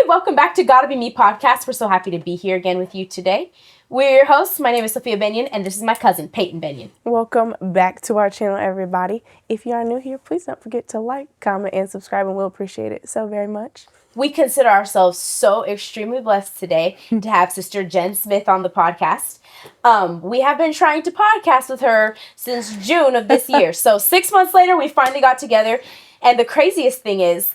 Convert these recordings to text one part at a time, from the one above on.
Hi, welcome back to Gotta Be Me podcast. We're so happy to be here again with you today. We're your hosts. My name is Sophia Benyon, and this is my cousin, Peyton Benyon. Welcome back to our channel, everybody. If you are new here, please don't forget to like, comment, and subscribe, and we'll appreciate it so very much. We consider ourselves so extremely blessed today to have Sister Jen Smith on the podcast. We have been trying to podcast with her since June of this year. So 6 months later, we finally got together. And the craziest thing is,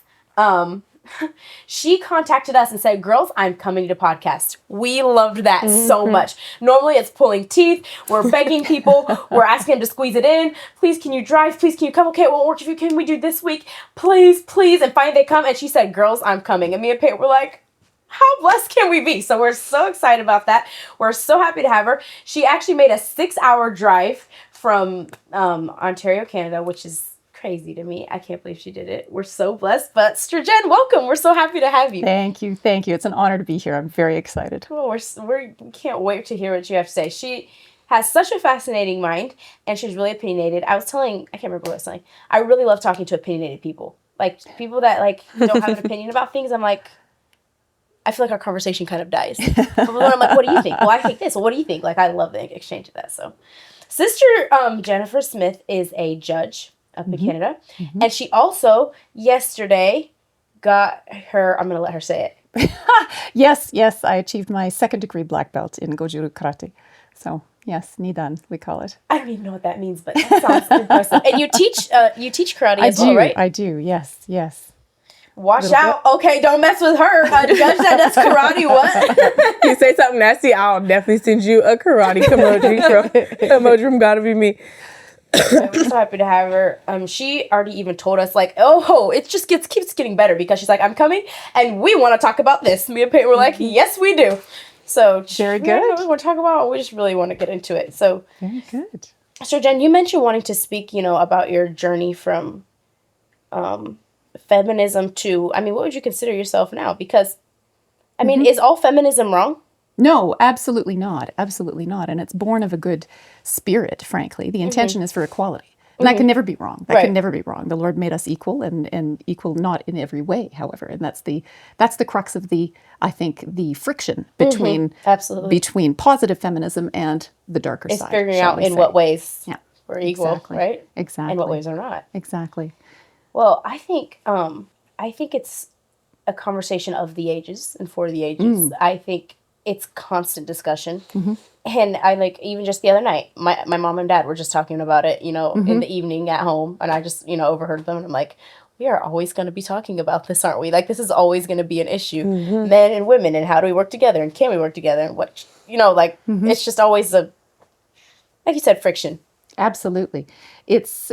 she contacted us and said, girls, I'm coming to podcast. We loved that so much. Normally it's pulling teeth. We're begging people. We're asking them to squeeze it in. Please, can you drive? Please, can you come? Okay, it won't work if you can. We do this week. Please, please. And finally they come and she said, girls, I'm coming. And me and Peyton were like, how blessed can we be? So we're so excited about that. We're so happy to have her. She actually made a 6-hour drive from Ontario, Canada, which is crazy to me. I can't believe she did it. We're so blessed. But Sister Jen, welcome. We're so happy to have you. Thank you. Thank you. It's an honor to be here. I'm very excited. Well, we can't wait to hear what you have to say. She has such a fascinating mind, and she's really opinionated. I can't remember what I was saying. I really love talking to opinionated people. Like, people that, like, don't have an opinion about things. I'm like, I feel like our conversation kind of dies. But when I'm like, what do you think? Well, I think this. Well, what do you think? Like, I love the exchange of that. So, Sister Jennifer Smith is a judge up in Canada. And she also, yesterday, got her, I'm going to let her say it. Yes, I achieved my 2nd degree black belt in Goju-Ryu karate. So, yes, Nidan, we call it. I don't even know what that means, but that sounds impressive. And you teach karate as well, right? I do, yes. Watch out. Bit. Okay, don't mess with her. A judge that does karate, what? You say something nasty, I'll definitely send you a karate emoji from Gotta Be Me. We're so happy to have her. She already even told us, like, it just keeps getting better because she's like, I'm coming and we want to talk about this. Me and Peyton were like, yes, we do. So very good. We want to talk about. We just really want to get into it. So very good. So Jen, you mentioned wanting to speak, about your journey from feminism to, what would you consider yourself now? Because, is all feminism wrong? No, absolutely not. Absolutely not. And it's born of a good spirit, frankly. The intention is for equality. And that can never be wrong. That can never be wrong. The Lord made us equal and equal not in every way, however. And that's the crux of the friction between positive feminism and the darker side. It's figuring out in what ways we're equal, right? Exactly. And what ways are not. Exactly. Well, I think it's a conversation of the ages and for the ages. I think it's constant discussion. And I even just the other night, my mom and dad were just talking about it, in the evening at home. And I just, overheard them. And I'm like, we are always going to be talking about this, aren't we? Like, this is always going to be an issue. Men and women, and how do we work together? And can we work together? And what, it's just always like you said, friction. Absolutely. It's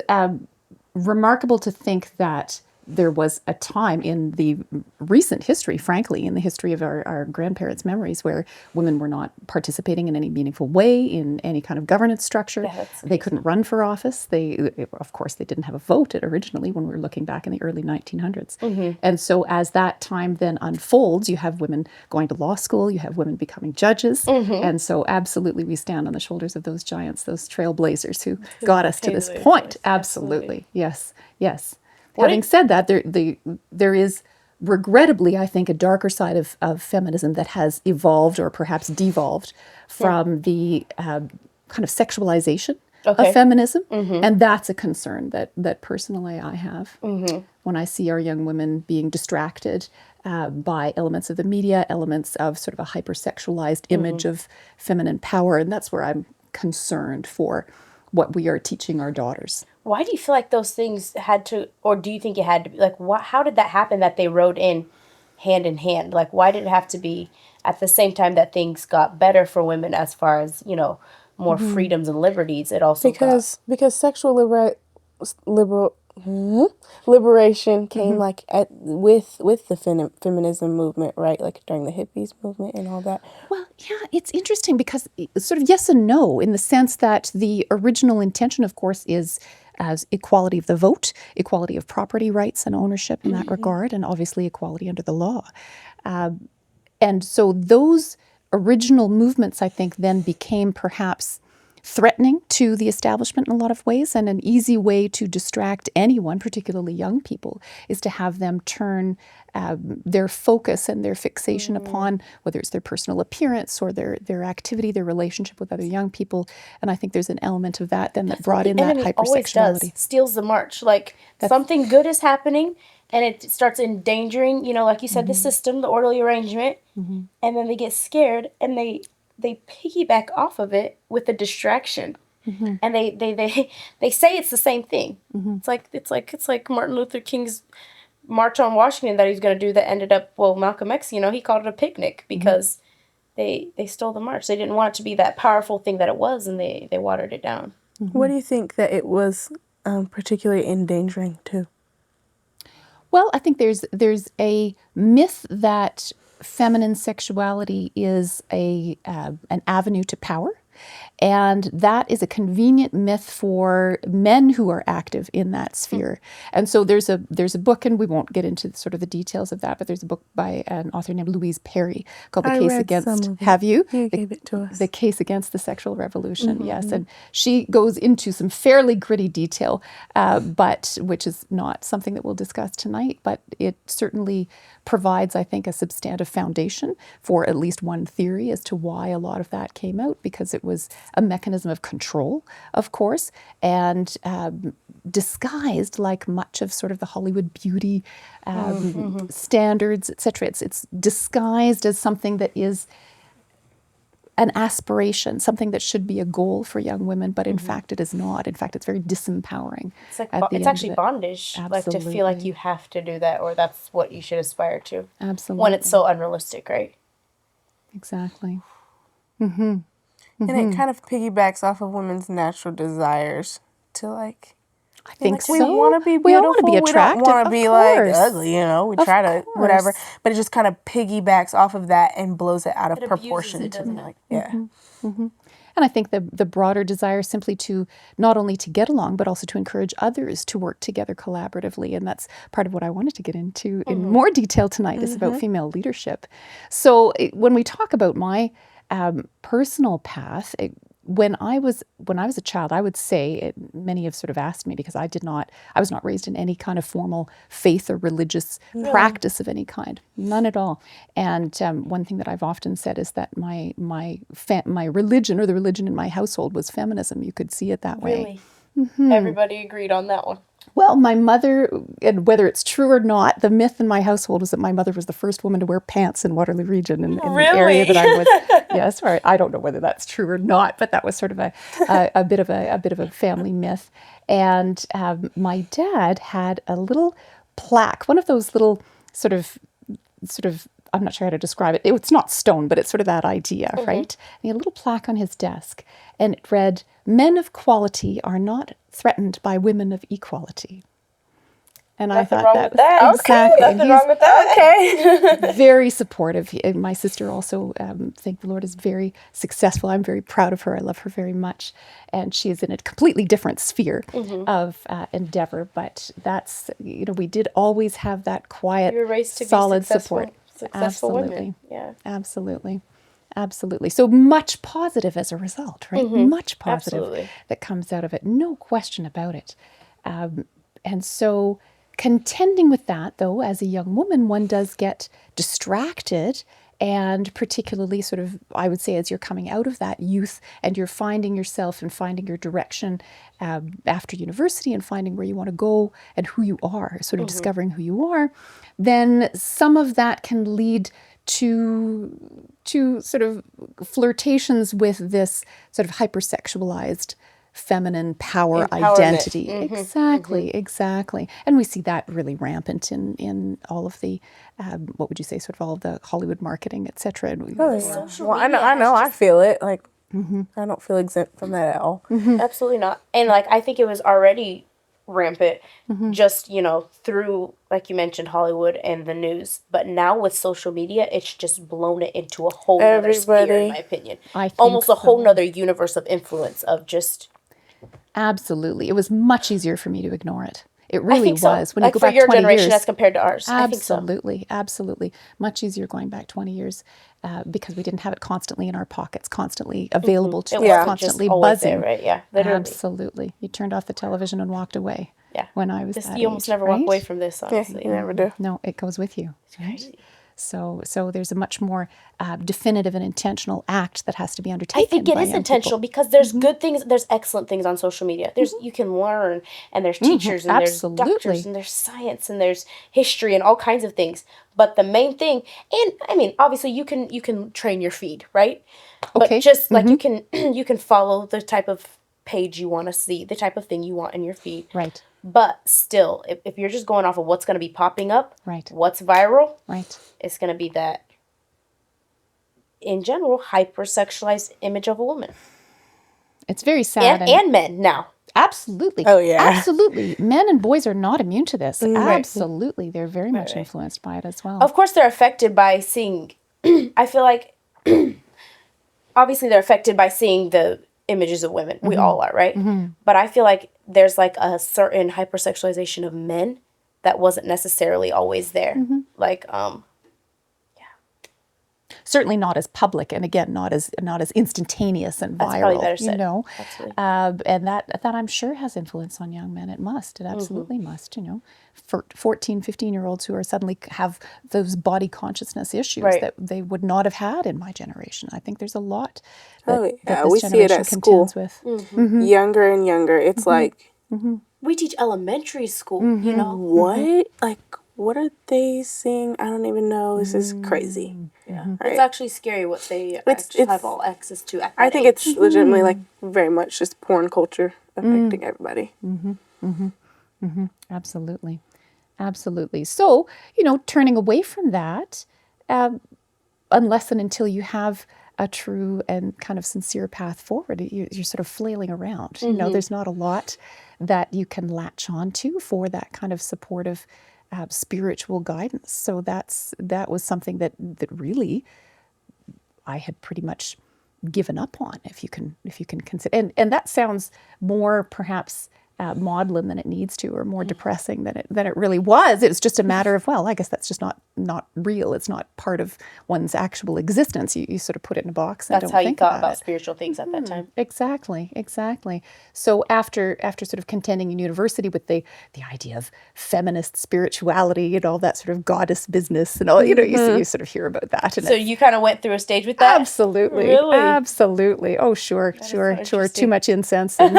remarkable to think that there was a time in the recent history, frankly, in the history of our grandparents' memories, where women were not participating in any meaningful way in any kind of governance structure. They couldn't run for office. Of course, they didn't have a vote originally when we were looking back in the early 1900s. And so as that time then unfolds, you have women going to law school, you have women becoming judges. And so absolutely we stand on the shoulders of those giants, those trailblazers who got us to this point. Absolutely. Yes. Having said that, there is regrettably, I think, a darker side of feminism that has evolved or perhaps devolved from the kind of sexualization of feminism. And that's a concern that personally I have when I see our young women being distracted by elements of the media, elements of sort of a hypersexualized image of feminine power. And that's where I'm concerned for what we are teaching our daughters. Why do you feel like those things had to, or do you think it had to be, like, how did that happen that they rode in hand? Like, why did it have to be at the same time that things got better for women as far as, more freedoms and liberties? It also because sexual liberation came with the feminism movement, right? Like during the hippies movement and all that. Well, yeah, it's interesting because sort of yes and no, in the sense that the original intention, of course, is as equality of the vote, equality of property rights and ownership in that regard, and obviously equality under the law. And so those original movements, I think, then became perhaps threatening to the establishment in a lot of ways. And an easy way to distract anyone, particularly young people, is to have them turn their focus and their fixation upon whether it's their personal appearance or their activity, their relationship with other young people. And I think there's an element of that then that brought in that enemy always does, hypersexuality. steals the march. Like something good is happening and it starts endangering, like you said, the system, the orderly arrangement, and then they get scared and they piggyback off of it with a distraction. And they say it's the same thing. It's like Martin Luther King's March on Washington that he's going to do that ended up, Malcolm X, he called it a picnic because they stole the march. They didn't want it to be that powerful thing that it was, and they watered it down. What do you think that it was particularly endangering too? Well, I think there's a myth that feminine sexuality is an avenue to power. And that is a convenient myth for men who are active in that sphere. And so there's a book, and we won't get into sort of the details of that, but there's a book by an author named Louise Perry called The Case Against. Have you? You gave it to us. The Case Against the Sexual Revolution, yes. And she goes into some fairly gritty detail, but which is not something that we'll discuss tonight, but it certainly provides, I think, a substantive foundation for at least one theory as to why a lot of that came out, because it was a mechanism of control, of course, and disguised like much of sort of the Hollywood beauty standards, etc. It's disguised as something that is an aspiration, something that should be a goal for young women, but in fact it is not. In fact, it's very disempowering. It's like it's actually bondage, like to feel like you have to do that, or that's what you should aspire to. Absolutely. When it's so unrealistic, right? Exactly. And it kind of piggybacks off of women's natural desires to I think so. We want to be beautiful. We all want to be attractive. We don't want to be like ugly, We try to course. whatever, but it just kind of piggybacks off of that and blows it out of proportion it, to me. doesn't it? And I think the broader desire simply to not only to get along, but also to encourage others to work together collaboratively. And that's part of what I wanted to get into in more detail tonight is about female leadership. So when we talk about my personal path, when I was a child, I would say, many have sort of asked me, because I was not raised in any kind of formal faith or religious practice of any kind, none at all. And one thing that I've often said is that my religion, or the religion in my household, was feminism. You could see it that way. Really? Everybody agreed on that one. Well, my mother, and whether it's true or not, the myth in my household was that my mother was the first woman to wear pants in Waterloo Region in the area that I was. Yes, right. I don't know whether that's true or not, but that was sort of a bit of a family myth. And my dad had a little plaque, one of those little sort of. I'm not sure how to describe it. It's not stone, but it's sort of that idea, right? And he had a little plaque on his desk, and it read, "Men of quality are not threatened by women of equality." And Nothing I wrong thought with that. exactly. Nothing wrong with that. Okay. Very supportive. My sister also, thank the Lord, is very successful. I'm very proud of her. I love her very much. And she is in a completely different sphere of endeavor. But that's, we did always have that quiet, You were raised to solid be support. successful Absolutely. women. Yeah. Absolutely. So much positive as a result, right? Much positive Absolutely. that comes out of it. No question about it. And so contending with that, though, as a young woman, one does get distracted, and particularly sort of, I would say, as you're coming out of that youth and you're finding yourself and finding your direction after university and finding where you want to go and who you are, sort of discovering who you are, then some of that can lead to sort of flirtations with this sort of hypersexualized feminine power identity. Exactly. And we see that really rampant in all of the, what would you say, sort of all of the Hollywood marketing, etc. Well, I know. I feel it. Like, I don't feel exempt from that at all. Absolutely not. And I think it was already rampant just, through, like you mentioned, Hollywood and the news. But now with social media, it's just blown it into a whole other sphere, in my opinion. I think almost a whole nother universe of influence of just... Absolutely. It was much easier for me to ignore it. It I really think so. was. When Like you go for back your 20 generation years, as compared to ours. I think so. absolutely, absolutely. Much easier going back 20 years because we didn't have it constantly in our pockets, constantly available to It us, wasn't constantly just always there, buzzing. right? Yeah, literally. Absolutely. You turned off the television and walked away. Yeah. When I was that You almost age, never walk right? away from this, Yeah, honestly. you never do. No, it goes with you. Right? Crazy. So there's a much more definitive and intentional act that has to be undertaken. I think it by is young intentional people. because there's good things, there's excellent things on social media. There's you can learn, and there's teachers, and there's Absolutely. doctors, and there's science, and there's history, and all kinds of things. But the main thing, and I mean, obviously, you can train your feed, right? Okay. But just like you can you can follow the type of page you want to see, the type of thing you want in your feed. Right. But still, if you're just going off of what's going to be popping up, Right. what's viral, Right. it's going to be that, in general, hypersexualized image of a woman. It's very sad. And men now. Absolutely. Oh, yeah. Absolutely. Men and boys are not immune to this. Right. Absolutely. They're very much influenced by it as well. Of course, they're affected by seeing, I feel like, obviously they're affected by seeing the images of women. We all are, right? But I feel like there's like a certain hypersexualization of men that wasn't necessarily always there. Like, Certainly not as public, and again, not as instantaneous and That's probably viral. better said. You know, Absolutely. and that I'm sure has influence on young men. It must. It absolutely must. You know, for 14, 15-year-olds who are suddenly have those body consciousness issues Right. that they would not have had in my generation. I think there's a lot that, Oh, yeah. that this We see it generation at school. contends with. Younger and younger. It's like, We teach elementary school, you know? what? Like, what are they seeing? I don't even know. This is crazy. Yeah. Right. It's actually scary what they actually have all access to at that I think age. it's legitimately like very much just porn culture affecting everybody. Absolutely. Absolutely. So, you know, turning away from that, unless and until you have a true and kind of sincere path forward, you're sort of flailing around. You know, there's not a lot that you can latch onto for that kind of supportive spiritual guidance. So that was something that really I had pretty much given up on, if you can consider. And that sounds more perhaps maudlin than it needs to, or more depressing than it really was. It was just a matter of, well, I guess that's just not real. It's not part of one's actual existence. You sort of put it in a box and That's don't how you think thought about it. spiritual things at that time. Exactly. So after sort of contending in university with the idea of feminist spirituality and all that sort of goddess business and all, you know, you sort of hear about that. And So you kind of went through a stage with that? absolutely, Really? absolutely. Oh, sure. Too interesting. much incense and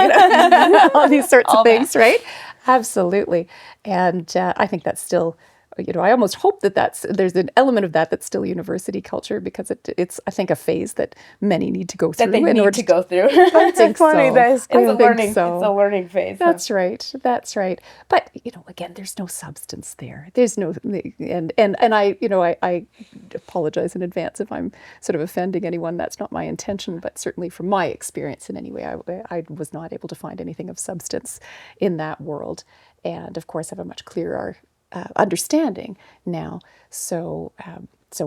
all these sorts of things, right? Absolutely. And I think that's still, you know, I almost hope there's an element of that's still university culture, because it's I think a phase that many need to go through. That they need to go through. I think funny. so. That is It's a cool. learning. so. It's a learning phase. That's right. That's right. But, you know, again, there's no substance there. There's no, and I, you know, I apologize in advance if I'm sort of offending anyone. That's not my intention, but certainly from my experience in any way, I was not able to find anything of substance in that world. And of course, I have a much clearer understanding now. So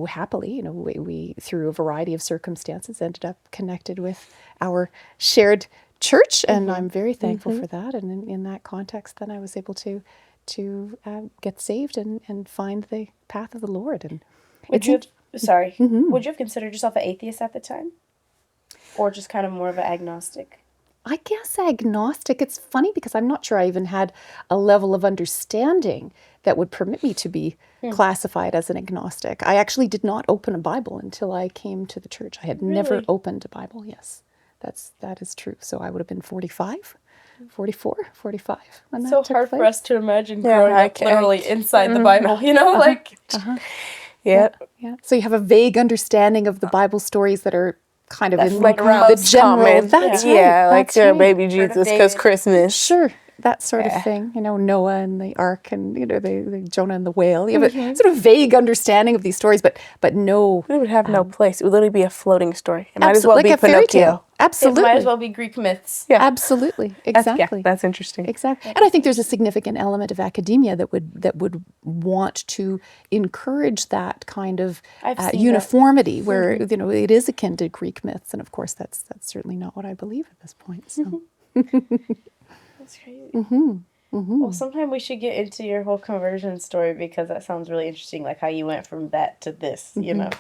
happily, you know, we through a variety of circumstances ended up connected with our shared church, and I'm very thankful for that. And in that context, then I was able to get saved and find the path of the Lord. And Would you have considered yourself an atheist at the time? Or just kind of more of an agnostic? I guess agnostic. It's funny because I'm not sure I even had a level of understanding that would permit me to be classified as an agnostic. I actually did not open a Bible until I came to the church. I had never opened a Bible. Yes, that is true. So I would have been 45, 44, 45. When that So took hard place. for us to imagine Yeah, growing I up can't. literally inside the Bible, you know? Like, Yep. Yeah. So you have a vague understanding of the Bible stories that are kind of in like around the general. Common. That's right. Yeah, like that's right. baby Jesus because David. Christmas. Sure, that sort of thing. You know, Noah and the ark, and you know, the Jonah and the whale. You have a sort of vague understanding of these stories, but no. It would have no place. It would literally be a floating story. It might as well like be a fairy tale. Pinocchio. it Absolutely. might as well be Greek myths. Yeah. Absolutely. Exactly. That's interesting. Exactly. And I think there's a significant element of academia that would want to encourage that kind of I've seen uniformity, where you know it is akin to Greek myths, and of course that's certainly not what I believe at this point. So That's crazy. Well, sometime we should get into your whole conversion story because that sounds really interesting, like how you went from that to this, you know.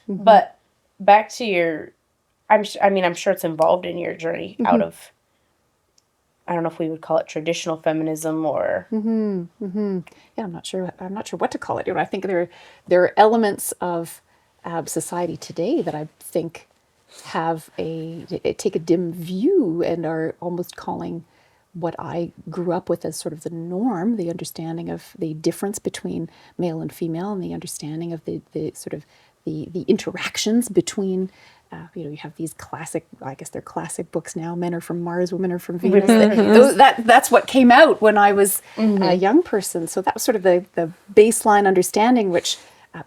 But back to your, I'm sure it's involved in your journey out of, I don't know if we would call it traditional feminism or. Yeah, I'm not sure what to call it. I think there are elements of society today that I think take a dim view and are almost calling what I grew up with as sort of the norm, the understanding of the difference between male and female, and the understanding of the sort of the interactions between. You have these classic, I guess they're classic books now, Men Are From Mars, Women Are From Venus. That's what came out when I was a young person. So that was sort of the baseline understanding, which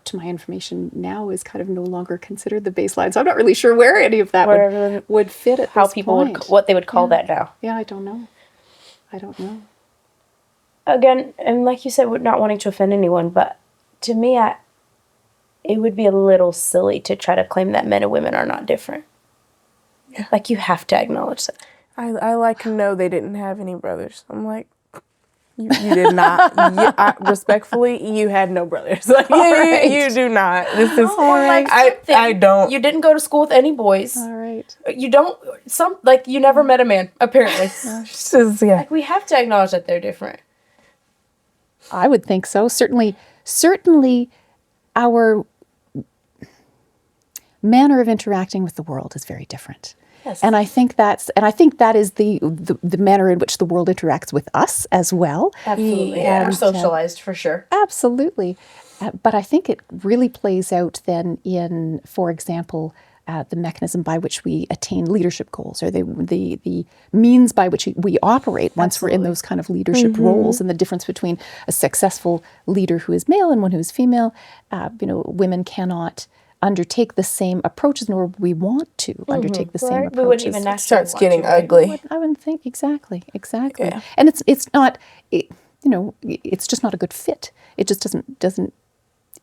to my information now is kind of no longer considered the baseline. So I'm not really sure where any of that would fit at how this people point. would, what they would call that now. Yeah, I don't know. Again, and like you said, we're not wanting to offend anyone, but to me, it would be a little silly to try to claim that men and women are not different. Yeah. Like, you have to acknowledge that. I like to know they didn't have any brothers. I'm like, you did not. Respectfully, you had no brothers. Like, you do not. This is I don't. You didn't go to school with any boys. All right. You don't. You never met a man. Apparently, Like, we have to acknowledge that they're different. I would think so. Certainly, our manner of interacting with the world is very different. Yes. And I think that is the manner in which the world interacts with us as well. Absolutely. Yeah. We're socialized for sure. Absolutely. But I think it really plays out then in, for example, the mechanism by which we attain leadership goals, or the means by which we operate once we're in those kind of leadership roles, and the difference between a successful leader who is male and one who is female. Women cannot undertake the same approaches, nor we want to undertake the same approaches. We wouldn't even naturally starts getting ugly. I wouldn't think exactly. Yeah. And it's not, it's just not a good fit. It just doesn't,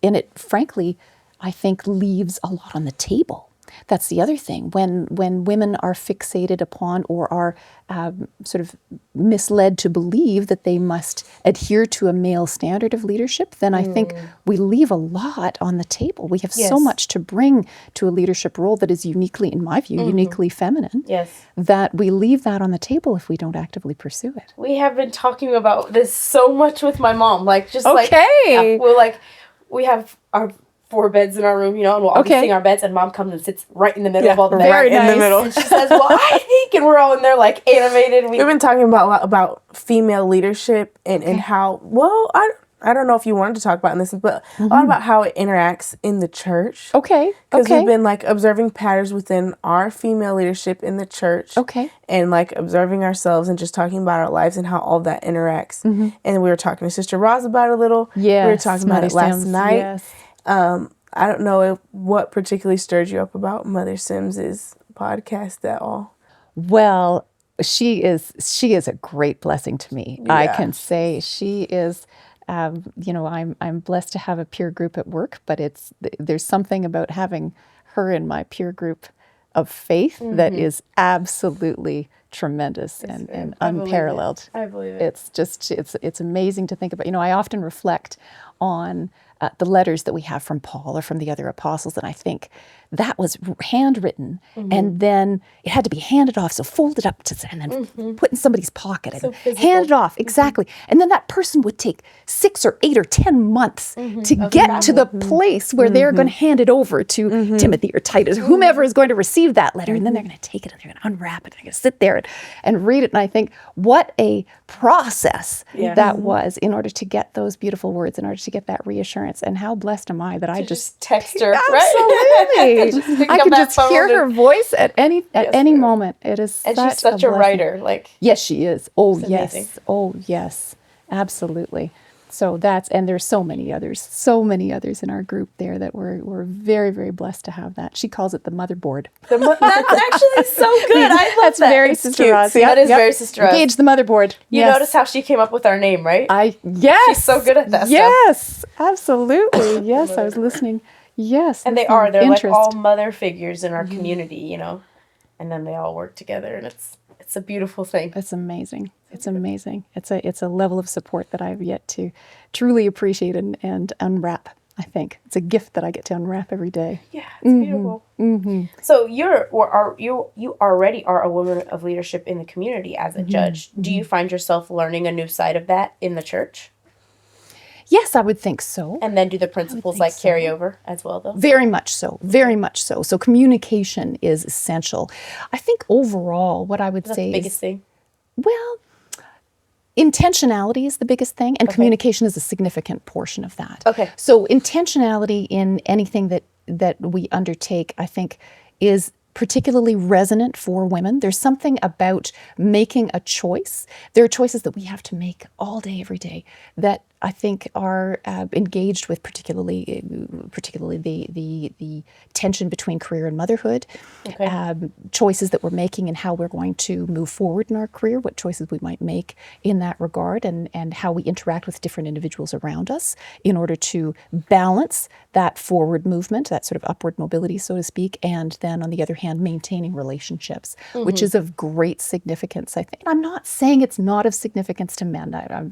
and it frankly, I think leaves a lot on the table. That's the other thing. When women are fixated upon or are sort of misled to believe that they must adhere to a male standard of leadership, then I think we leave a lot on the table. We have so much to bring to a leadership role that is uniquely, in my view, uniquely feminine. Yes. That we leave that on the table if we don't actively pursue it. We have been talking about this so much with my mom. We have our 4 beds in our room, and we'll all be sitting our beds, and Mom comes and sits right in the middle of all the beds. Right in the middle. And she says, well, I think, and we're all in there like animated. We've been talking about female leadership and how, I don't know if you wanted to talk about this, but a lot about how it interacts in the church. Okay. Because we've been observing patterns within our female leadership in the church. Okay. And observing ourselves and just talking about our lives and how all that interacts. And we were talking to Sister Roz about it a little. Yes. We were talking about it last night. Yes. I don't know what particularly stirred you up about Mother Sims's podcast at all. Well, she is a great blessing to me. Yeah. I can say she is. I'm blessed to have a peer group at work, but there's something about having her in my peer group of faith that is absolutely tremendous and unparalleled. I believe it. It's amazing to think about. I often reflect on the letters that we have from Paul or from the other apostles, and I think that was handwritten, and then it had to be handed off, so folded up and then put in somebody's pocket and handed off, exactly. And then that person would take 6 or 8 or 10 months to get to the place where they're going to hand it over to Timothy or Titus or whomever is going to receive that letter, and then they're going to take it and they're going to unwrap it and they're going to sit there and read it. And I think what a process that was in order to get those beautiful words, in order to get that reassurance. And how blessed am I that I just text her, right? Absolutely. I can just hear her voice at any moment. It is and she's such a writer. Yes, she is. Oh, yes. Amazing. Oh, yes. Absolutely. So and there's so many others in our group there that we're very, very blessed to have that. She calls it the motherboard. That's actually so good. I love That's that. Very Sister Roz. That is very Sister Roz. Engage the motherboard. You notice how she came up with our name, right? Yes. She's so good at that stuff. Absolutely. Yes, I was listening. Yes. And they're like all mother figures in our community, and then they all work together, and it's It's a beautiful thing. It's amazing. It's amazing. It's a level of support that I've yet to truly appreciate and unwrap. I think it's a gift that I get to unwrap every day. Yeah, it's beautiful. So you already are a woman of leadership in the community as a judge. Do you find yourself learning a new side of that in the church? Yes, I would think so. And then do the principles like carry over as well, though? Very much so. Very much so. So communication is essential. I think overall, what I would say the biggest thing. Well, intentionality is the biggest thing, and communication is a significant portion of that. Okay. So intentionality in anything that we undertake, I think, is particularly resonant for women. There's something about making a choice. There are choices that we have to make all day, every day, that I think are engaged with particularly the tension between career and motherhood, choices that we're making and how we're going to move forward in our career, what choices we might make in that regard, and how we interact with different individuals around us in order to balance that forward movement, that sort of upward mobility, so to speak, and then on the other hand, maintaining relationships, which is of great significance, I think. I'm not saying it's not of significance to men. I'm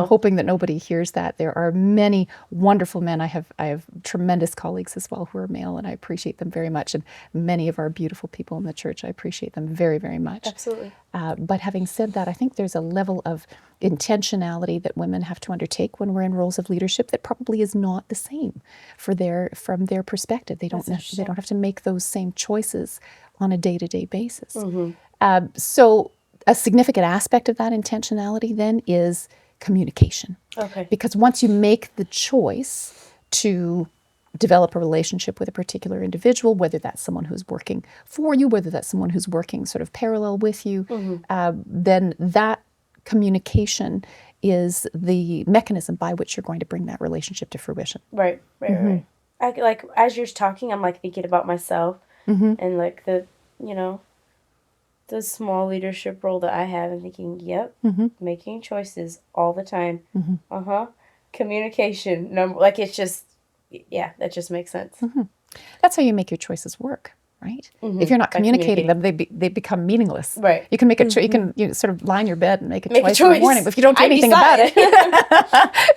hoping that nobody hears that. There are many wonderful men. I have tremendous colleagues as well who are male, and I appreciate them very much. And many of our beautiful people in the church, I appreciate them very, very much. Absolutely. But having said that, I think there's a level of intentionality that women have to undertake when we're in roles of leadership that probably is not the same from their perspective. They don't have to make those same choices on a day-to-day basis. So a significant aspect of that intentionality then is communication. Okay. Because once you make the choice to develop a relationship with a particular individual, whether that's someone who's working for you, whether that's someone who's working sort of parallel with you, then that communication is the mechanism by which you're going to bring that relationship to fruition. Right. Like as you're talking, I'm like thinking about myself and like the small leadership role that I have and thinking, making choices all the time. Communication, like it's just, that just makes sense. That's how you make your choices work, right? If you're not communicating them, they become meaningless. Right. You can make you can sort of lie in your bed and make a choice in the morning, but if you don't do anything about it,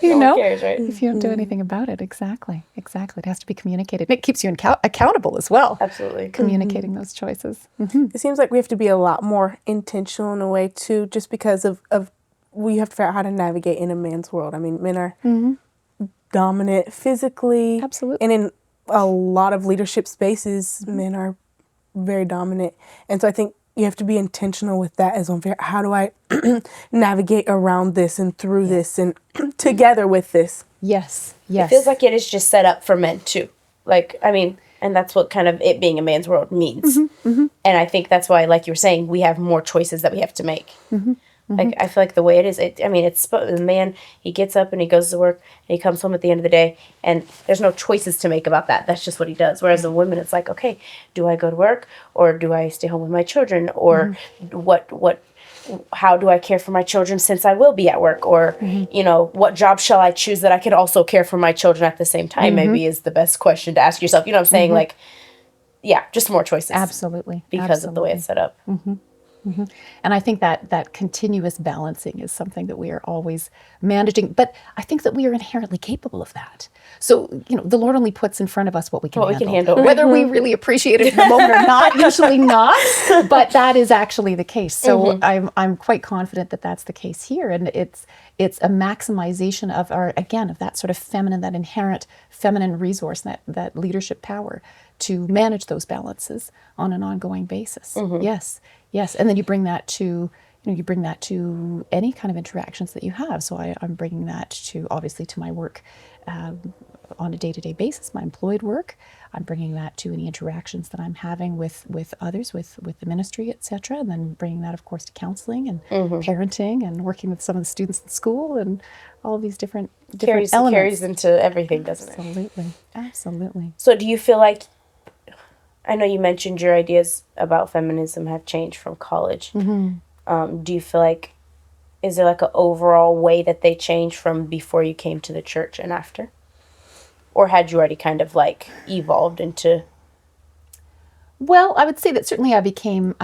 no one cares, right? If you don't do anything about it, exactly. It has to be communicated. It keeps you accountable as well. Absolutely. Communicating those choices. It seems like we have to be a lot more intentional in a way too, just because of we have to figure out how to navigate in a man's world. I mean, men are dominant physically. Absolutely. And in a lot of leadership spaces, men are very dominant. And so I think you have to be intentional with that as well. How do I navigate around this and through this and together with this? Yes. It feels like it is just set up for men too. Like, I mean, and that's what kind of it being a man's world means. And I think that's why, like you were saying, we have more choices that we have to make. Like, I feel like the way it is, the man, he gets up and he goes to work and he comes home at the end of the day and there's no choices to make about that. That's just what he does. Whereas a woman, it's like, okay, do I go to work or do I stay home with my children or how do I care for my children since I will be at work or, what job shall I choose that I can also care for my children at the same time maybe is the best question to ask yourself. You know what I'm saying? Like, just more choices. Absolutely. Because of the way it's set up. And I think that continuous balancing is something that we are always managing. But I think that we are inherently capable of that. So, the Lord only puts in front of us what we can handle. Whether we really appreciate it in the moment or not, usually not. But that is actually the case. So I'm quite confident that that's the case here. And it's a maximization of of that sort of feminine, that inherent feminine resource, that leadership power to manage those balances on an ongoing basis. Yes, and then you bring that to any kind of interactions that you have. So I'm bringing that to my work on a day-to-day basis, my employed work. I'm bringing that to any interactions that I'm having with others, with the ministry, etc. And then bringing that, of course, to counseling and parenting and working with some of the students in school and all of these different elements. Carries into everything, doesn't it? Absolutely. So do you feel like, I know you mentioned your ideas about feminism have changed from college. Do you feel like, is there like an overall way that they changed from before you came to the church and after? Or had you already kind of like evolved into? Well, I would say that certainly I became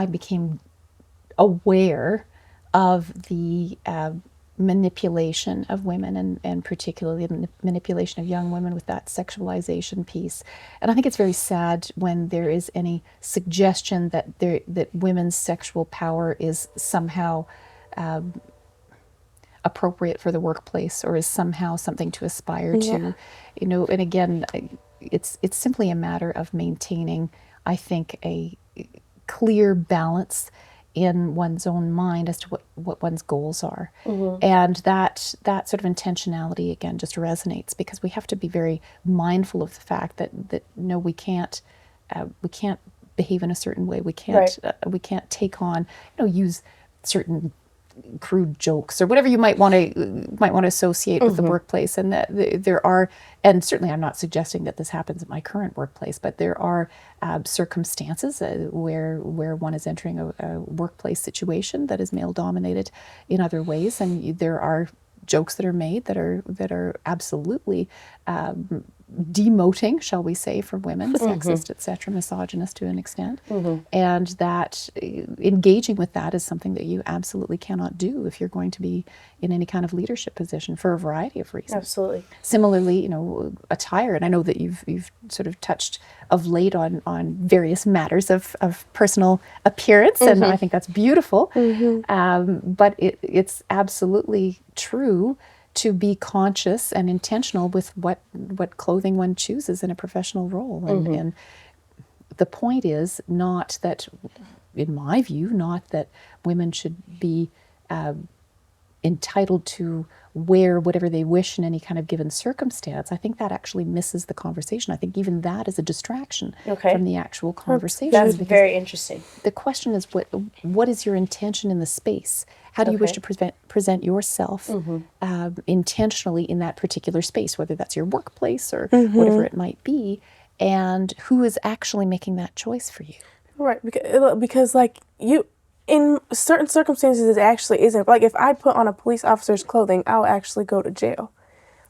aware of the manipulation of women, and particularly the manipulation of young women with that sexualization piece. And I think it's very sad when there is any suggestion that women's sexual power is somehow appropriate for the workplace, or is somehow something to aspire to, and again, it's simply a matter of maintaining, I think, a clear balance in one's own mind as to what one's goals are. And that sort of intentionality, again, just resonates, because we have to be very mindful of the fact that no, we can't behave in a certain way. We can't take on, use certain crude jokes or whatever you might want to associate with the workplace. And that there are, and certainly I'm not suggesting that this happens at my current workplace, but there are circumstances where one is entering a workplace situation that is male dominated in other ways, and there are jokes that are made that are absolutely demoting, shall we say, for women, sexist, etc., misogynist to an extent. And that engaging with that is something that you absolutely cannot do if you're going to be in any kind of leadership position, for a variety of reasons. Absolutely. Similarly, attire, and I know that you've sort of touched of late on various matters of personal appearance, and I think that's beautiful. But it's absolutely true to be conscious and intentional with what clothing one chooses in a professional role. And the point is not that, in my view, not that women should be entitled to wear whatever they wish in any kind of given circumstance. I think that actually misses the conversation. I think even that is a distraction from the actual conversation. That's very interesting. The question is, what is your intention in the space? How do you wish to present yourself intentionally in that particular space, whether that's your workplace or whatever it might be, and who is actually making that choice for you? Right, because like you, in certain circumstances, it actually isn't. Like if I put on a police officer's clothing, I'll actually go to jail.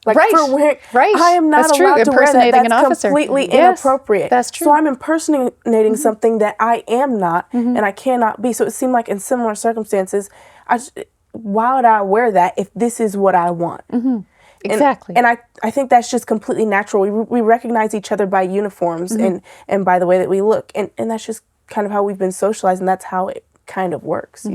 Like for wearing, I am not allowed to wear that. That's completely inappropriate. That's true. So I'm impersonating something that I am not, and I cannot be. So it seemed like in similar circumstances, why would I wear that if this is what I want? Exactly. And I think that's just completely natural. We recognize each other by uniforms and by the way that we look. And that's just kind of how we've been socialized, and that's how it kind of works,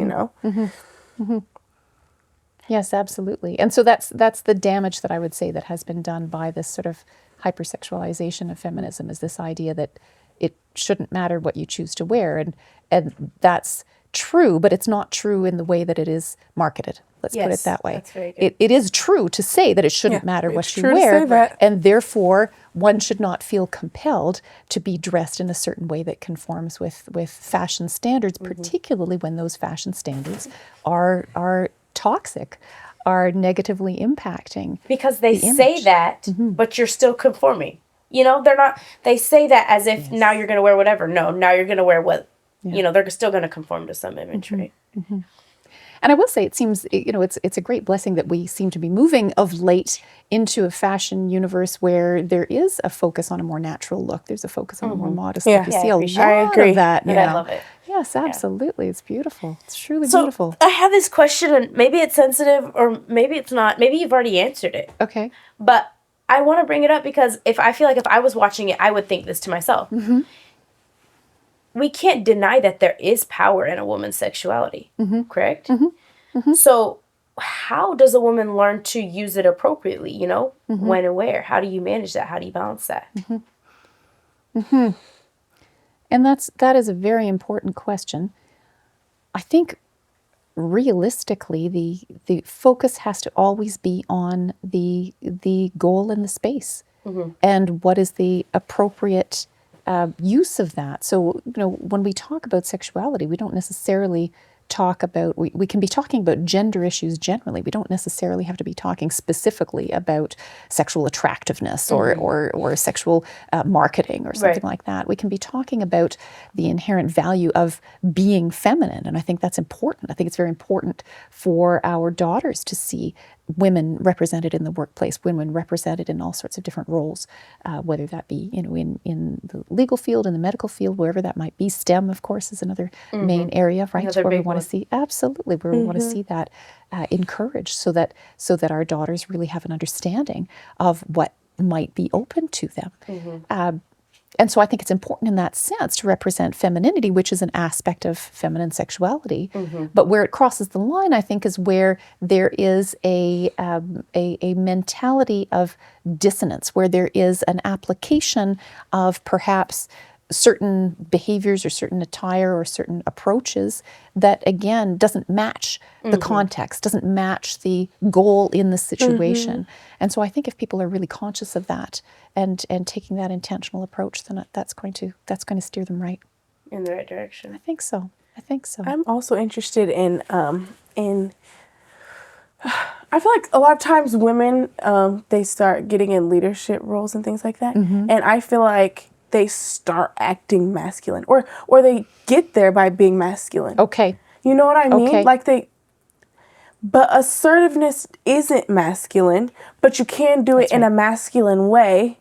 Yes, absolutely. And so that's the damage that I would say that has been done by this sort of hypersexualization of feminism, is this idea that it shouldn't matter what you choose to wear. And that's true, but it's not true in the way that it is marketed. Let's put it that way. That's very good. It is true to say that it shouldn't matter what you true wear, to say that. and therefore one should not feel compelled to be dressed in a certain way that conforms with fashion standards, particularly when those fashion standards are toxic, are negatively impacting. Because they say that, but you're still conforming. They're not, they say that as if now you're going to wear whatever. No, now you're going to wear what, they're still going to conform to some imagery. And I will say, it seems, it's a great blessing that we seem to be moving of late into a fashion universe where there is a focus on a more natural look. There's a focus on a more modest look. You see a lot of that now. I love it. Yes, absolutely. It's beautiful. It's truly So beautiful. I have this question, and maybe it's sensitive, or maybe it's not. Maybe you've already answered it. Okay. But I want to bring it up because I feel like if I was watching it, I would think this to myself. We can't deny that there is power in a woman's sexuality, correct? So how does a woman learn to use it appropriately, when and where? How do you manage that? How do you balance that? And that is a very important question. I think realistically, the focus has to always be on the goal in the space, and what is the appropriate use of that. So, when we talk about sexuality, we don't necessarily talk about, we can be talking about gender issues generally. We don't necessarily have to be talking specifically about sexual attractiveness or sexual marketing or something like that. We can be talking about the inherent value of being feminine. And I think that's important. I think it's very important for our daughters to see women represented in the workplace, women represented in all sorts of different roles, whether that be, in the legal field, in the medical field, wherever that might be. STEM, of course, is another main area, right? Another Where we big want one. to see, absolutely, where we want to see that encouraged, so that our daughters really have an understanding of what might be open to them. And so I think it's important in that sense to represent femininity, which is an aspect of feminine sexuality. But where it crosses the line, I think, is where there is a mentality of dissonance, where there is an application of perhaps certain behaviors or certain attire or certain approaches that, again, doesn't match the context, doesn't match the goal in the situation. And so I think if people are really conscious of that and taking that intentional approach, then that's going to steer them right in the right direction. I think so. I'm also interested in I feel like a lot of times women, they start getting in leadership roles and things like that. And I feel like they start acting masculine, or they get there by being masculine. Okay. You know what I mean? Okay. Like but assertiveness isn't masculine, but you can do it in a masculine way,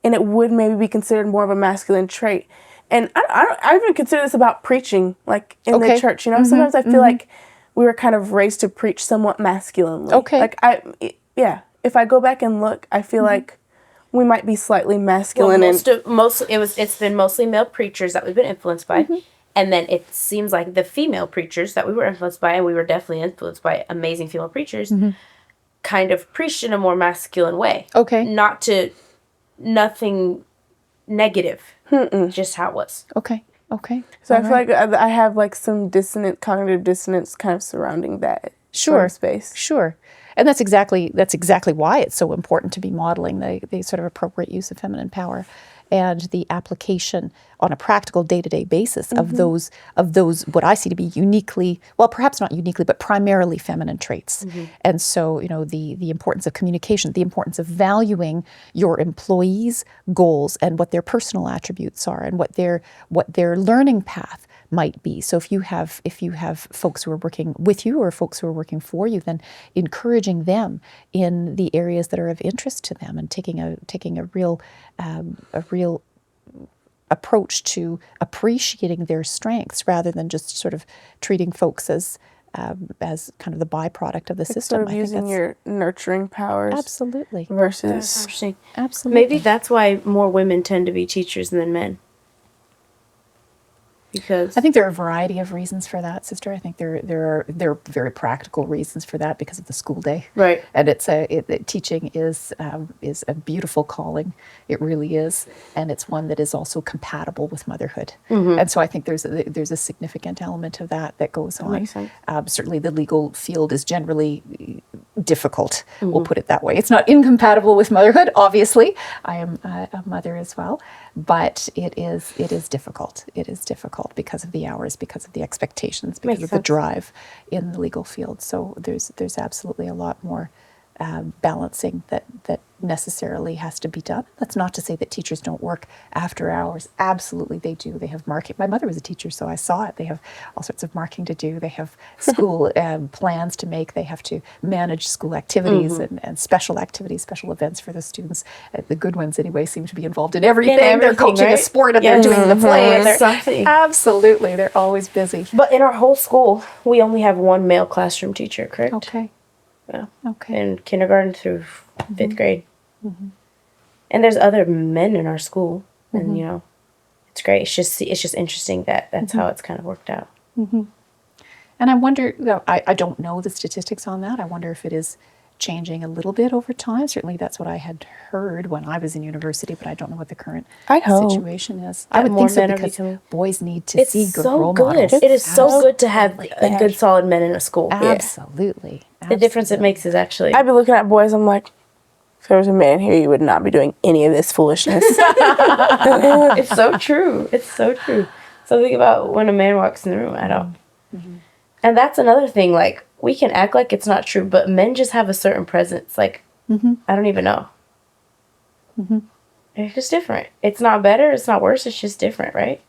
and it would maybe be considered more of a masculine trait. And I even consider this about preaching, like in the church. You know, sometimes I feel like we were kind of raised to preach somewhat masculinely. Okay. Like if I go back and look, I feel like we might be slightly masculine. It's been mostly male preachers that we've been influenced by. And then it seems like the female preachers that we were influenced by, and we were definitely influenced by amazing female preachers, kind of preached in a more masculine way. Okay. Nothing negative. Just how it was. Okay. So I feel like I have like some cognitive dissonance kind of surrounding that sort of space. Sure. And that's exactly why it's so important to be modeling the sort of appropriate use of feminine power and the application on a practical day-to-day basis of those what I see to be uniquely, well, perhaps not uniquely, but primarily feminine traits. And so, the importance of communication, the importance of valuing your employees' goals and what their personal attributes are and what their learning path might be. So if you have folks who are working with you or folks who are working for you, then encouraging them in the areas that are of interest to them and taking a real approach to appreciating their strengths rather than just sort of treating folks as kind of the byproduct of the system. Sort of using your nurturing powers. Absolutely. Versus. That's interesting. Absolutely. Maybe that's why more women tend to be teachers than men. Because I think there are a variety of reasons for that, sister. I think there are very practical reasons for that because of the school day, right? And teaching is a beautiful calling. It really is, and it's one that is also compatible with motherhood. And so I think there's a significant element of that goes on. Makes sense. Certainly, the legal field is generally difficult. We'll put it that way. It's not incompatible with motherhood. Obviously, I am a mother as well, but it is difficult. It is difficult because of the hours, because of the expectations, because of the drive in the legal field. So there's absolutely a lot more balancing that necessarily has to be done. That's not to say that teachers don't work after hours. Absolutely they do. They have marking. My mother was a teacher, so I saw it. They have all sorts of marking to do. They have school plans to make. They have to manage school activities and special activities, special events for the students. The good ones anyway seem to be involved in everything. They're coaching a sport and they're doing the play. And absolutely, they're always busy. But in our whole school, we only have one male classroom teacher, correct? Okay. Yeah. Okay. In kindergarten through 5th grade. And there's other men in our school, and it's great. It's just interesting that that's how it's kind of worked out. And I wonder, I don't know the statistics on that. I wonder if it is changing a little bit over time. Certainly that's what I had heard when I was in university, but I don't know what the current situation is. I would think so because boys need to see good role models. It is so good to have a good, solid men in a school. Absolutely. The difference it makes is actually... I'd be looking at boys, I'm like, if there was a man here, you would not be doing any of this foolishness. It's so true. It's so true. Something about when a man walks in the room, I don't. And that's another thing, like, we can act like it's not true, but men just have a certain presence. Like, I don't even know. It's just different. It's not better. It's not worse. It's just different, right?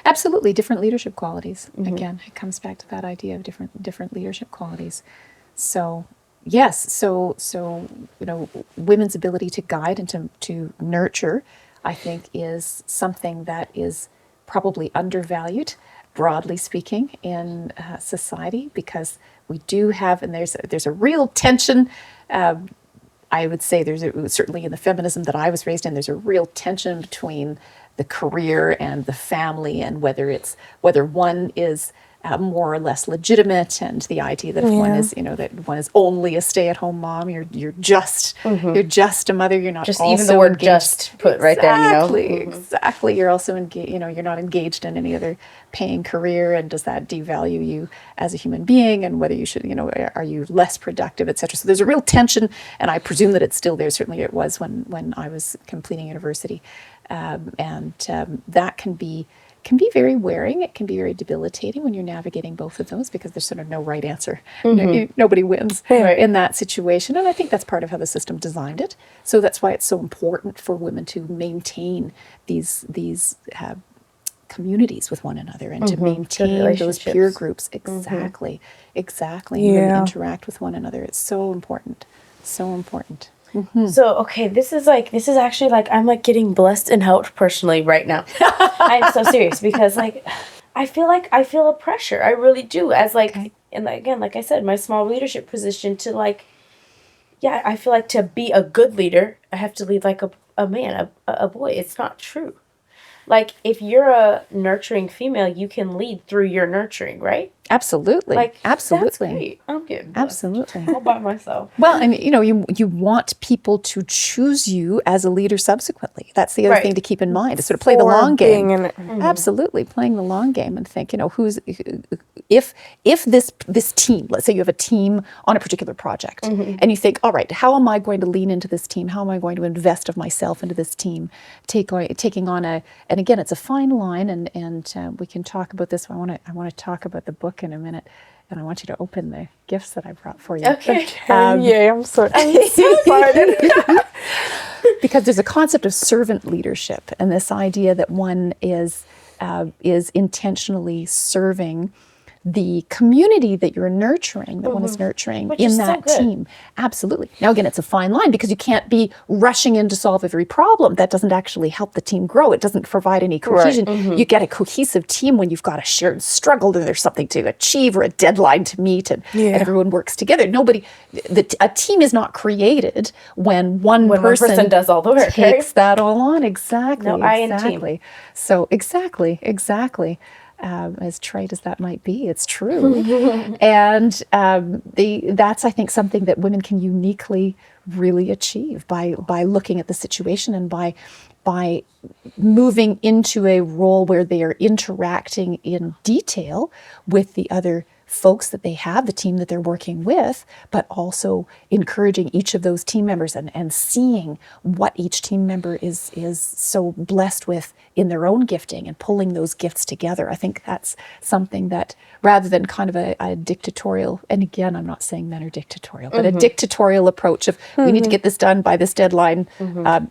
Absolutely. Different leadership qualities. Again, it comes back to that idea of different leadership qualities. So, Yes, so women's ability to guide and to nurture, I think, is something that is probably undervalued, broadly speaking, in society, because we do have, and there's a real tension. I would say certainly in the feminism that I was raised in, there's a real tension between the career and the family, and whether one is more or less legitimate, and the idea that if one is, that one is only a stay-at-home mom, you're just a mother. You're not Just also even the word engaged. "just" put right there. Exactly. You're also engaged. You're not engaged in any other paying career, and does that devalue you as a human being? And whether you should, are you less productive, etc. So there's a real tension, and I presume that it's still there. Certainly, it was when I was completing university, and that can be very wearing. It can be very debilitating when you're navigating both of those, because there's sort of no right answer. Nobody wins in that situation. And I think that's part of how the system designed it. So that's why it's so important for women to maintain these communities with one another, and to maintain those peer groups. Exactly. And really interact with one another. It's so important. So important. So, okay, this is actually I'm getting blessed and helped personally right now. I'm so serious, because I feel a pressure. I really do, as and again, like I said, my small leadership position to I feel like to be a good leader, I have to lead like a man, a boy. It's not true. If you're a nurturing female, you can lead through your nurturing, right? Absolutely. Absolutely. That's great. I'm getting blessed. Absolutely. All by myself. Well, and you want people to choose you as a leader subsequently. That's the other thing to keep in mind, to sort of play the long game. Absolutely, playing the long game, and think, if this team, let's say you have a team on a particular project, and you think, all right, how am I going to lean into this team? How am I going to invest of myself into this team, taking on and again, it's a fine line, and we can talk about this. I want to talk about the book in a minute, and I want you to open the gifts that I brought for you. Okay. I'm so excited. Because there's a concept of servant leadership, and this idea that one is intentionally serving the community that you're nurturing, that one is nurturing in that team. Absolutely. Now, again, it's a fine line, because you can't be rushing in to solve every problem. That doesn't actually help the team grow. It doesn't provide any cohesion. You get a cohesive team when you've got a shared struggle, and there's something to achieve, or a deadline to meet, and everyone works together. A team is not created when one person does all the work, takes that all on. Exactly. No, I in team. So exactly. As trite as that might be, it's true. And that's, I think, something that women can uniquely really achieve by looking at the situation, and by moving into a role where they are interacting in detail with the other folks that they have, the team that they're working with, but also encouraging each of those team members, and seeing what each team member is so blessed with in their own gifting, and pulling those gifts together. I think that's something that, rather than kind of a dictatorial, and again, I'm not saying men are dictatorial, but a dictatorial approach of, we need to get this done by this deadline,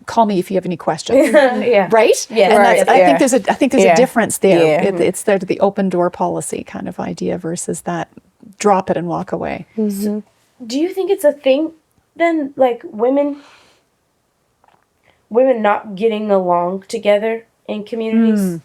call me if you have any questions. Right? Yeah. And I think there's a difference there. It's the open door policy kind of idea versus that drop it and walk away. So, do you think it's a thing then, women not getting along together in communities?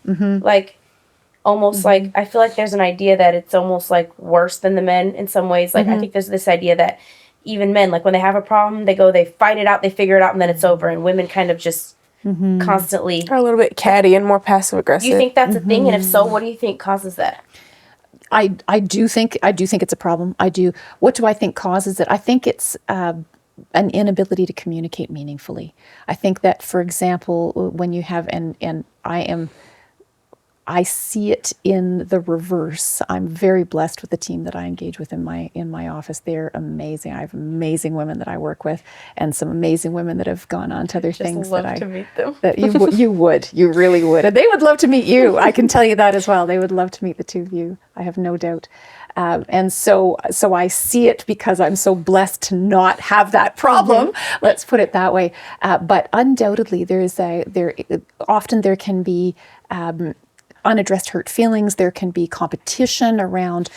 Almost I feel like there's an idea that it's almost worse than the men in some ways. I think there's this idea that even men, when they have a problem, they fight it out, they figure it out, and then it's over. And women kind of just constantly are a little bit catty and more passive aggressive. Do you think that's a thing? And if so, what do you think causes that? I do think it's a problem. I do. What do I think causes it? I think it's an inability to communicate meaningfully. I think that, for example, when you have, and I see it in the reverse. I'm very blessed with the team that I engage with in my office. They're amazing. I have amazing women that I work with, and some amazing women that have gone on to other things that I to meet them. That you really would, and they would love to meet you. I can tell you that as well. They would love to meet the two of you. I have no doubt. And so I see it, because I'm so blessed to not have that problem. Let's put it that way. But undoubtedly, often there can be unaddressed hurt feelings. There can be competition around,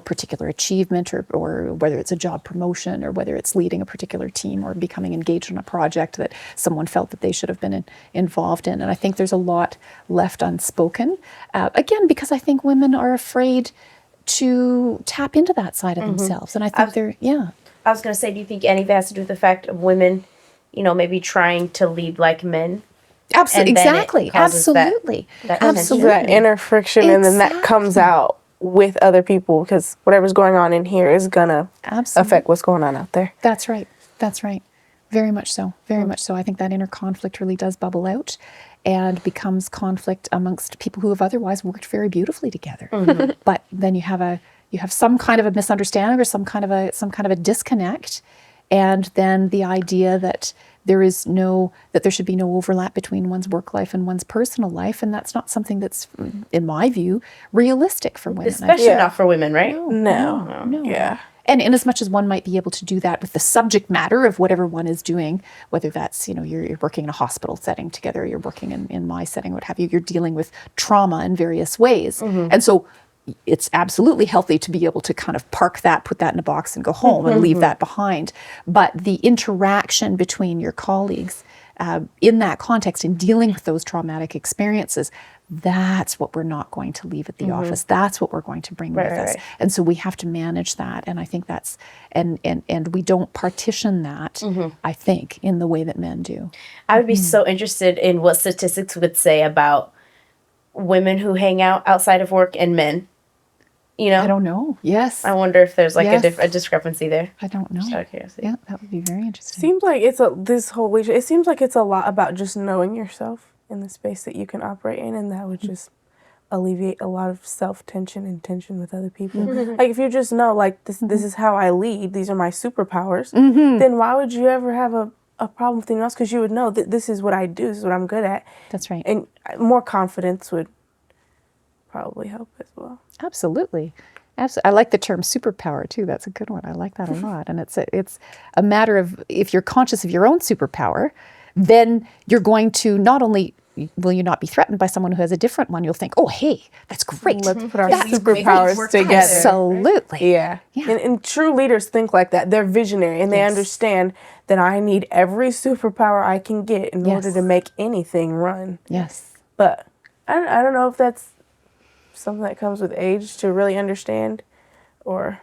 particular achievement or whether it's a job promotion or whether it's leading a particular team or becoming engaged in a project that someone felt that they should have been involved in. And I think there's a lot left unspoken. Again, because I think women are afraid to tap into that side of themselves. And I think I was going to say, do you think any of it has to do with the fact of women, maybe trying to lead like men? Absolutely. Exactly. Absolutely. That inner friction, and then that comes out with other people because whatever's going on in here is going to affect what's going on out there. That's right. That's right. Very much so. Very much so. I think that inner conflict really does bubble out and becomes conflict amongst people who have otherwise worked very beautifully together. But then you have some kind of a misunderstanding or some kind of a disconnect, and then the idea that there should be no overlap between one's work life and one's personal life, and that's not something that's, in my view, realistic for women. Especially not for women, right? No. Yeah. And in as much as one might be able to do that with the subject matter of whatever one is doing, whether that's, you're working in a hospital setting together, you're working in my setting, what have you, you're dealing with trauma in various ways. And so it's absolutely healthy to be able to kind of park that, put that in a box and go home and leave that behind. But the interaction between your colleagues in that context, in dealing with those traumatic experiences, that's what we're not going to leave at the office. That's what we're going to bring with us. And so we have to manage that. And I think that's, and we don't partition that, I think, in the way that men do. I would be so interested in what statistics would say about women who hang out outside of work and men. I don't know. Yes. I wonder if there's like a discrepancy there. I don't know. Just out of curiosity. Yeah, that would be very interesting. Seems like it seems like it's a lot about just knowing yourself in the space that you can operate in, and that would just alleviate a lot of self-tension and tension with other people. Like if you just know, like this is how I lead, these are my superpowers, then why would you ever have a problem with anyone else? Because you would know that this is what I do, this is what I'm good at. That's right. And more confidence would probably help as well. Absolutely. I like the term superpower too. That's a good one. I like that a lot. And it's a matter of, if you're conscious of your own superpower, then you're going to not only will you not be threatened by someone who has a different one, you'll think, oh, hey, that's great. Let's put our superpowers together. Absolutely. Yeah. And true leaders think like that. They're visionary, and they understand that I need every superpower I can get in order to make anything run. Yes. But I don't know if that's something that comes with age to really understand, or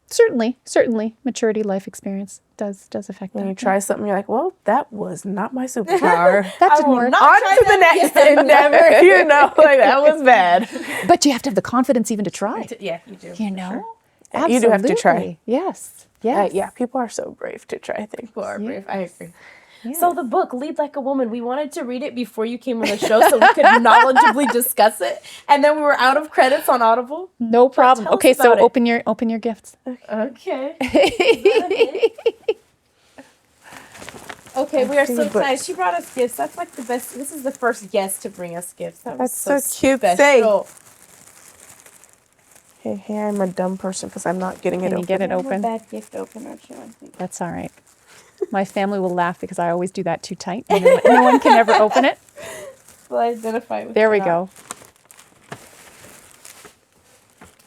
certainly maturity, life experience does affect when that. you try something, you're like, well, that was not my superpower. That didn't work. On to the next endeavor. Like that was bad. But you have to have the confidence even to try. Yeah, you do. Absolutely. You do have to try. Yes. People are so brave to try things. People are brave. I agree. Yeah. So the book, Lead Like a Woman, we wanted to read it before you came on the show so we could knowledgeably discuss it. And then we were out of credits on Audible. No problem. Okay, so open your gifts. Okay. Okay, we are so excited. She brought us gifts. That's like the best. This is the first guest to bring us gifts. That's so cute. Special. Hey, I'm a dumb person because I'm not getting it open. Can you get it open? I'm a bad gift opener, too, I think. That's all right. My family will laugh because I always do that too tight. No one can ever open it. We'll identify with There we go.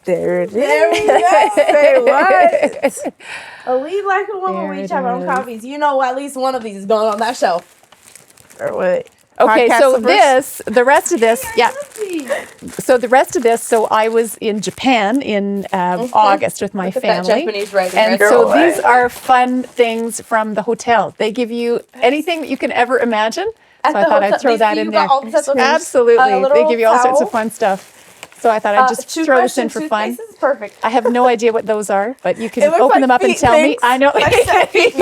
There it is. There we go. Say what? A Lead Like a Woman. We each have our own copies. You know, at least one of these is going on that shelf. Or what? Okay, so the rest of this, so I was in Japan in August with my family. That Japanese writing. And so these are fun things from the hotel. They give you anything that you can ever imagine. So I thought I'd throw that in there. Absolutely. They give you all sorts of fun stuff. So I thought I'd just throw this in for fun. This is perfect. I have no idea what those are, but you can open them up and tell me. I know. It's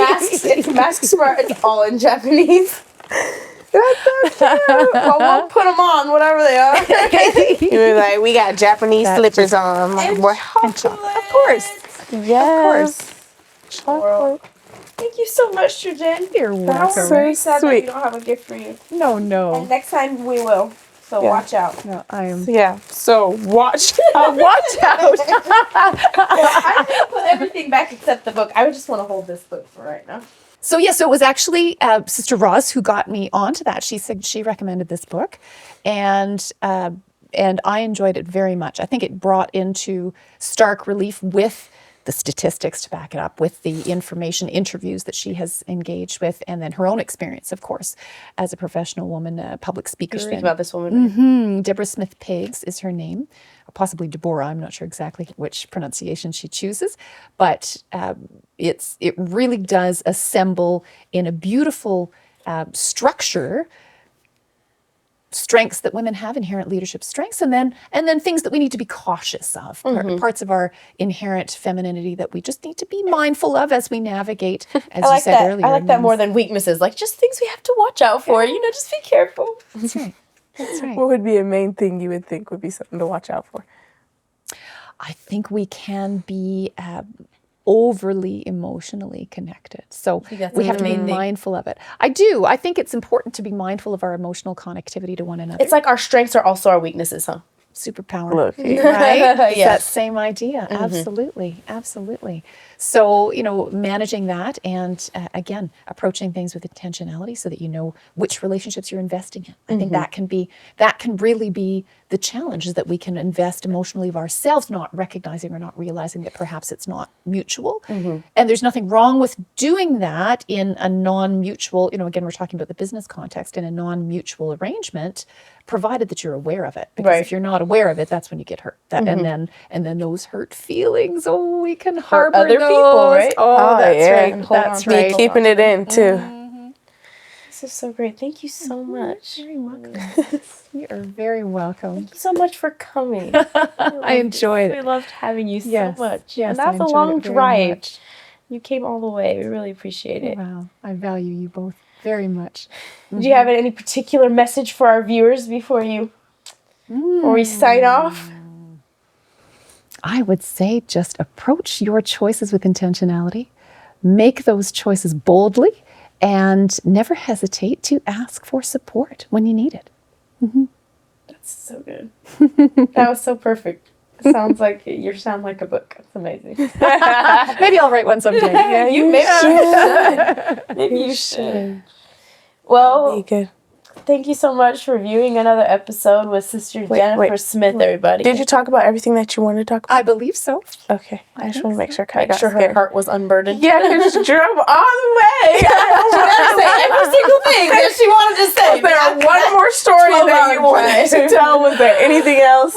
masks, it's all in Japanese. That's so cute. Well, we'll put them on, whatever they are. You're like, we got Japanese slippers on. Like, and chocolate. Of course. Yes. Of course. Chocolate. Thank you so much, Jen. You're welcome. So very sad that sweet. we don't have a gift for you. No. And next time we will. So watch out. No, I am. Yeah. So watch out. Watch out. I think put everything back except the book. I would just want to hold this book for right now. So it was actually Sister Roz who got me onto that. She said she recommended this book, and and I enjoyed it very much. I think it brought into stark relief with the statistics to back it up, with the information, interviews that she has engaged with, and then her own experience, of course, as a professional woman, a public speaker. You speak about this woman. Mm-hmm. Deborah Smith Pigs is her name, possibly Deborah. I'm not sure exactly which pronunciation she chooses, but it really does assemble in a beautiful structure strengths that women have, inherent leadership strengths, and then things that we need to be cautious of, parts of our inherent femininity that we just need to be mindful of as we navigate, as you said earlier. I like that more than weaknesses, like just things we have to watch out for, just be careful. That's right. That's right. What would be a main thing you would think would be something to watch out for? I think we can be overly emotionally connected. So we have to be mindful of it. I do. I think it's important to be mindful of our emotional connectivity to one another. It's like our strengths are also our weaknesses, huh? Superpower. Look, Right? Yes. That same idea. Absolutely. Absolutely. So, managing that and again, approaching things with intentionality so that you know which relationships you're investing in. I think that can really be the challenge, is that we can invest emotionally of ourselves, not recognizing or not realizing that perhaps it's not mutual. And there's nothing wrong with doing that in a non-mutual, again, we're talking about the business context, in a non-mutual arrangement, provided that you're aware of it. Because if you're not aware of it, that's when you get hurt. And then those hurt feelings, we can harbor other those. people, right? Oh, that's yeah. right. That's Be right. keeping it in too. This is so great. Thank you so much. Very welcome. You are very welcome. Thank you so much for coming. I enjoyed We it. loved having you Yes, so much. yes, And I that's a enjoyed long it very drive. much. You came all the way. We really appreciate it. Wow, I value you both very much. Do you have any particular message for our viewers before we sign off? I would say just approach your choices with intentionality, make those choices boldly, and never hesitate to ask for support when you need it. That's so good. That was so perfect. Sounds like you sound like a book. That's amazing. Maybe I'll write one someday. Yeah, you should. Maybe you should. Well, Be good. thank you so much for viewing another episode with Sister Jennifer Smith, everybody. Did you talk about everything that you wanted to talk about? I believe so. Okay. I just want to make sure. Make sure her heart was unburdened. Yeah, because she drove all the way. Every single thing that she wanted to say. Was there one more story that you wanted to tell? Was there anything else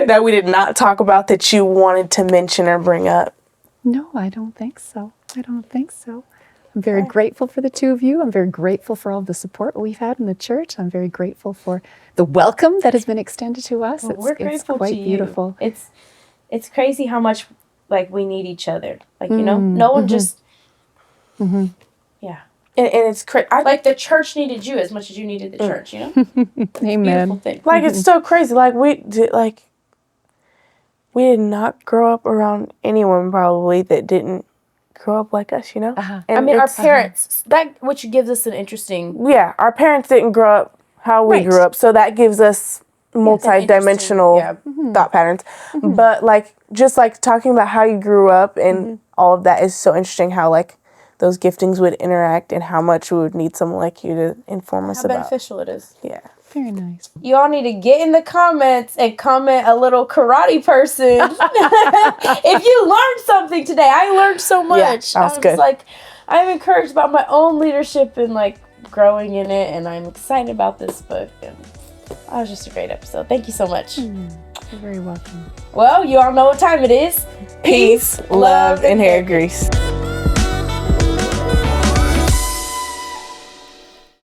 that we did not talk about that you wanted to mention or bring up? No, I don't think so. I'm very grateful for the two of you. I'm very grateful for all the support we've had in the church. I'm very grateful for the welcome that has been extended to us. Well, we're grateful it's quite to you. beautiful. It's crazy how much we need each other. No one just yeah. And it's crazy. Like the church needed you as much as you needed the church. Amen. Beautiful thing. Like it's so crazy. We did not grow up around anyone probably that didn't grow up like us, And our parents, which gives us an interesting... Yeah, our parents didn't grow up how we grew up, so that gives us multi-dimensional thought patterns. But just talking about how you grew up and all of that is so interesting, how those giftings would interact and how much we would need someone like you to inform us How about. beneficial it is. Yeah. Very nice. You all need to get in the comments and comment a little karate person. If you learned something today, I learned so much. Yeah, that was good. I'm encouraged about my own leadership and growing in it, and I'm excited about this book. And that was just a great episode. Thank you so much. You're very welcome. Well, you all know what time it is. Peace, love, and hair grease.